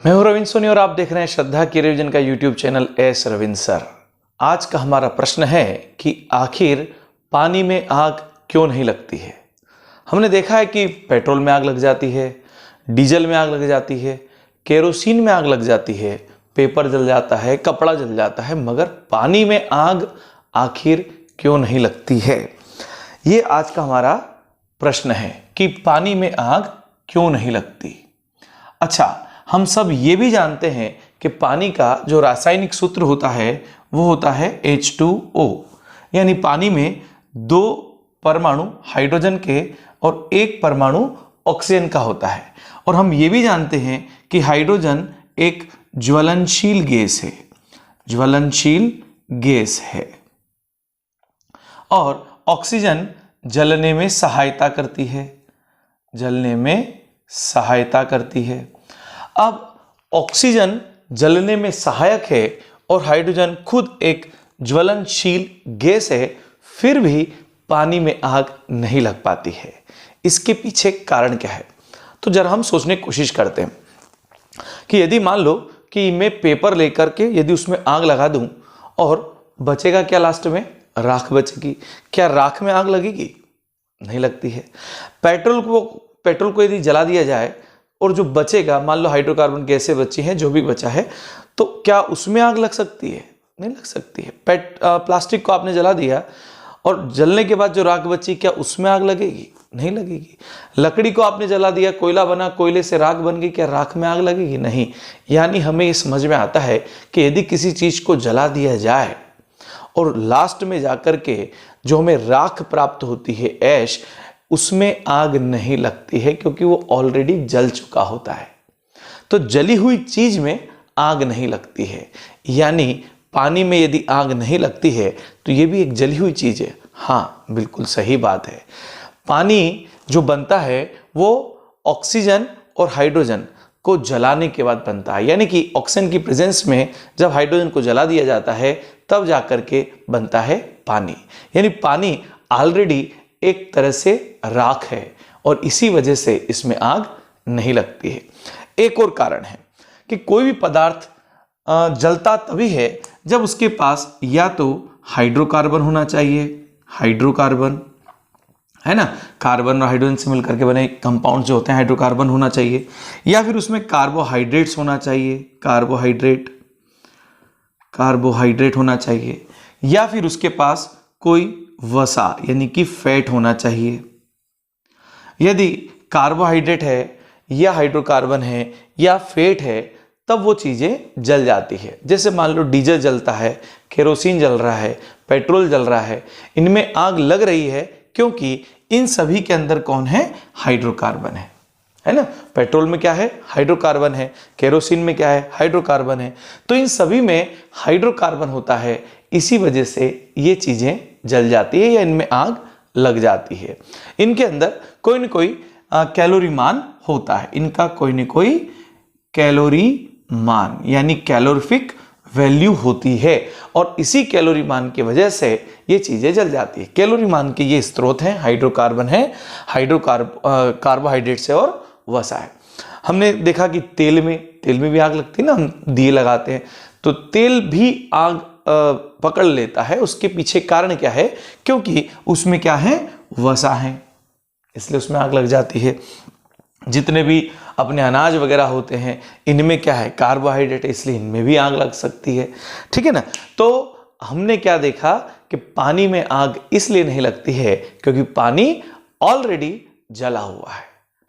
मैं हूं रविंद्र सोनी और आप देख रहे हैं श्रद्धा की रिविजन का YouTube channel S Ravindra sir. आज का हमारा प्रश्न है कि आखिर पानी में आग क्यों नहीं लगती है। हमने देखा है कि पेट्रोल में आग लग जाती है, डीजल में आग लग जाती है, केरोसिन में आग लग जाती है, पेपर जल जाता है, कपड़ा जल जाता है, मगर पानी में आग आखिर क्यों नहीं लगती है। ये आज का हमारा प्रश्न है कि पानी में आग क्यों नहीं लगती। अच्छा, हम सब ये भी जानते हैं कि पानी का जो रासायनिक सूत्र होता है वो होता है H2O, यानी पानी में 2 परमाणु हाइड्रोजन के और 1 परमाणु ऑक्सीजन का होता है। और हम ये भी जानते हैं कि हाइड्रोजन एक ज्वलनशील गैस है, ज्वलनशील गैस है, और ऑक्सीजन जलने में सहायता करती है, जलने में सहायता करती है। अब ऑक्सीजन जलने में सहायक है और हाइड्रोजन खुद एक ज्वलनशील गैस है, फिर भी पानी में आग नहीं लग पाती है। इसके पीछे कारण क्या है, तो जरा हम सोचने की कोशिश करते हैं कि यदि मान लो कि मैं पेपर लेकर के यदि उसमें आग लगा दूं और बचेगा क्या, लास्ट में राख बचेगी। क्या राख में आग लगेगी? नहीं लगती है। पेट्रोल को यदि जला दिया जाए और जो बचेगा, मान लो हाइड्रोकार्बन गैसें बची हैं, जो भी बचा है, तो क्या उसमें आग लग सकती है? नहीं लग सकती है। प्लास्टिक को आपने जला दिया और जलने के बाद जो राख बची, क्या उसमें आग लगेगी? नहीं लगेगी। लकड़ी को आपने जला दिया, कोयला बना, कोयले से राख बन गई, क्या राख में आग लगेगी? नहीं। यानी हमें ये समझ में आता है कि यदि किसी चीज को जला दिया जाए और लास्ट में जाकर के जो हमें राख प्राप्त होती है, ऐश, उसमें आग नहीं लगती है, क्योंकि वो ऑलरेडी जल चुका होता है। तो जली हुई चीज में आग नहीं लगती है। यानी पानी में यदि आग नहीं लगती है तो ये भी एक जली हुई चीज है। हाँ, बिल्कुल सही बात है। पानी जो बनता है वो ऑक्सीजन और हाइड्रोजन को जलाने के बाद बनता है। यानी कि ऑक्सीजन की प्रेजेंस में जब हाइड्रोजन को जला दिया जाता है तब जाकर के बनता है पानी। यानी पानी ऑलरेडी एक तरह से राख है और इसी वजह से इसमें आग नहीं लगती है। एक और कारण है कि कोई भी पदार्थ जलता तभी है जब उसके पास या तो हाइड्रोकार्बन होना चाहिए, हाइड्रोकार्बन है ना, कार्बन और हाइड्रोजन से मिलकर के बने कंपाउंड जो होते हैं हाइड्रोकार्बन होना चाहिए, या फिर उसमें कार्बोहाइड्रेट्स होना चाहिए, कार्बोहाइड्रेट होना चाहिए, या फिर उसके पास कोई वसा यानी कि फैट होना चाहिए। यदि कार्बोहाइड्रेट है या हाइड्रोकार्बन है या फैट है तब वो चीजें जल जाती है। जैसे मान लो डीजल जलता है, केरोसिन जल रहा है, पेट्रोल जल रहा है, इनमें आग लग रही है क्योंकि इन सभी के अंदर कौन है? हाइड्रोकार्बन है ना। पेट्रोल में क्या है? हाइड्रोकार्बन है। केरोसिन में क्या है? हाइड्रोकार्बन है। तो इन सभी में हाइड्रोकार्बन होता है, इसी वजह से ये चीजें जल जाती है या इनमें आग लग जाती है। इनके अंदर कोई न कोई कैलोरी मान होता है, इनका कोई न कोई कैलोरी मान यानी कैलोरीफिक वैल्यू होती है, और इसी कैलोरी मान की वजह से ये चीजें जल जाती है। कैलोरी मान के ये स्रोत हैं, हाइड्रोकार्बन है, कार्बोहाइड्रेट्स है और वसा है। हमने देखा कि तेल में भी आग लगती है ना, हम दिए लगाते हैं तो तेल भी आग पकड़ लेता है। उसके पीछे कारण क्या है? क्योंकि उसमें क्या है? वसा है, इसलिए उसमें आग लग जाती है। जितने भी अपने अनाज वगैरह होते हैं इनमें क्या है? कार्बोहाइड्रेट है, इसलिए इनमें भी आग लग सकती है। ठीक है ना। तो हमने क्या देखा कि पानी में आग इसलिए नहीं लगती है क्योंकि पानी ऑलरेडी जला हुआ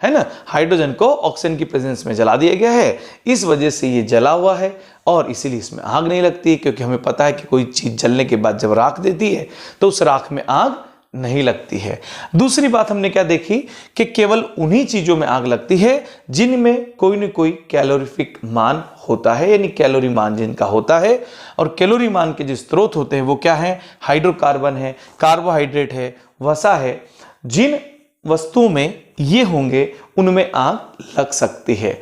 है ना। हाइड्रोजन को ऑक्सीजन की प्रेजेंस में जला दिया गया है, इस वजह से ये जला हुआ है और इसीलिए इसमें आग नहीं लगती है। क्योंकि हमें पता है कि कोई चीज जलने के बाद जब राख देती है तो उस राख में आग नहीं लगती है। दूसरी बात हमने क्या देखी कि केवल उन्हीं चीजों में आग लगती है जिनमें कोई न कोई कैलोरीफिक मान होता है, यानी कैलोरी मान जिनका होता है। और कैलोरी मान के जो स्रोत होते हैं वो क्या है? हाइड्रोकार्बन है, कार्बोहाइड्रेट है, वसा है। जिन वस्तुओं में ये होंगे उनमें आग लग सकती है।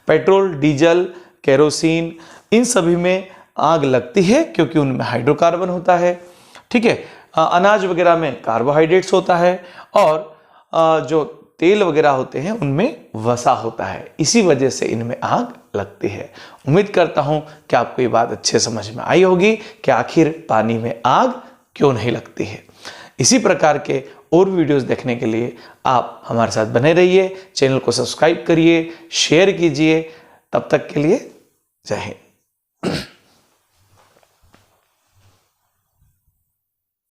पेट्रोल, डीजल, केरोसिन, इन सभी में आग लगती है क्योंकि उनमें हाइड्रोकार्बन होता है। ठीक है। अनाज वगैरह में कार्बोहाइड्रेट्स होता है और जो तेल वगैरह होते हैं उनमें वसा होता है, इसी वजह से इनमें आग लगती है। उम्मीद करता हूं कि आपको ये बात अच्छे समझ में आई होगी कि आखिर पानी में आग क्यों नहीं लगती है। इसी प्रकार के और वीडियोस देखने के लिए आप हमारे साथ बने रहिए, चैनल को सब्सक्राइब करिए, शेयर कीजिए। तब तक के लिए जय हिंद।